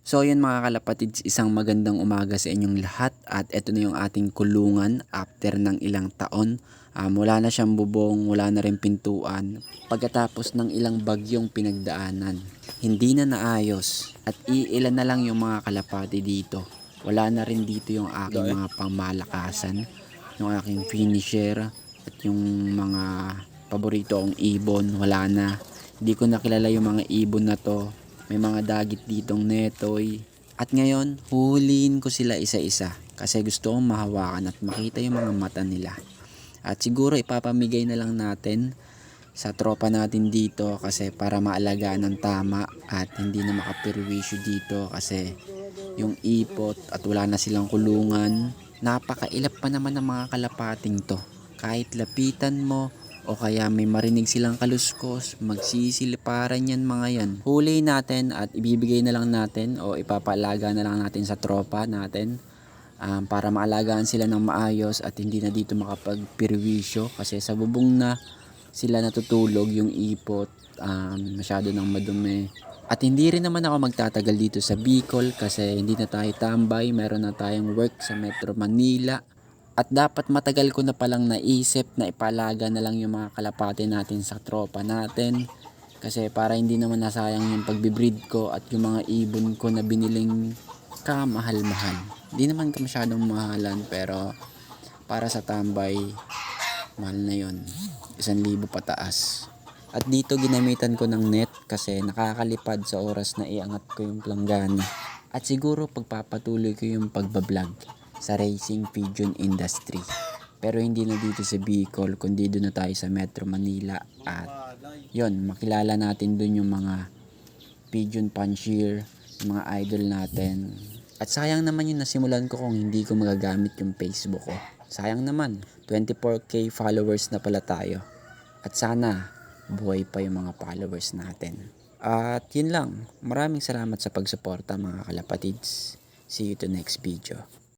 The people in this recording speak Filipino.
So yun mga kalapatids, isang magandang umaga sa inyong lahat at ito na yung ating kulungan after ng ilang taon. Wala na siyang bubong, wala na rin pintuan pagkatapos ng ilang bagyong pinagdaanan. Hindi na naayos at iilan na lang yung mga kalapati dito. Wala na rin dito yung aking mga pangmalakasan, yung aking finisher at yung mga paborito kong ibon, wala na. Hindi ko nakilala yung mga ibon na to. May mga dagit ditong netoy. At ngayon, huhulihin ko sila isa-isa kasi gusto kong mahawakan at makita yung mga mata nila. At siguro ipapamigay na lang natin sa tropa natin dito kasi para maalagaan ng tama at hindi na makapirwisyo dito kasi yung ipot at wala na silang kulungan. Napakailap pa naman ng mga kalapating to. Kahit lapitan mo o kaya may marinig silang kaluskos, magsisiliparan yan mga yan. Huli natin at ibibigay na lang natin o ipapaalaga na lang natin sa tropa natin para maalagaan sila ng maayos at hindi na dito makapagpirwisyo kasi sa bubong na sila natutulog yung ipot, masyado nang madumi. At hindi rin naman ako magtatagal dito sa Bicol kasi hindi na tayo tambay, meron na tayong work sa Metro Manila. At dapat matagal ko na palang naisip na ipalaga na lang yung mga kalapate natin sa tropa natin. Kasi para hindi naman nasayang yung pagbibreed ko at yung mga ibon ko na biniling kamahal-mahal. Hindi naman ka masyadong mahalan pero para sa tambay, mahal na yun. 1,000 pataas. At dito ginamitan ko ng net kasi nakakalipad sa oras na iangat ko yung planggana. At siguro pagpapatuloy ko yung pagbablog sa racing pigeon industry. Pero hindi na dito sa Bicol kundi doon na tayo sa Metro Manila. At yon, makilala natin doon yung mga pigeon puncher, yung mga idol natin. At sayang naman yung nasimulan ko kung hindi ko magagamit yung Facebook ko. Sayang naman, 24k followers na pala tayo. At sana buhay pa yung mga followers natin. At yun lang, maraming salamat sa pagsuporta mga kalapatids. See you to next video.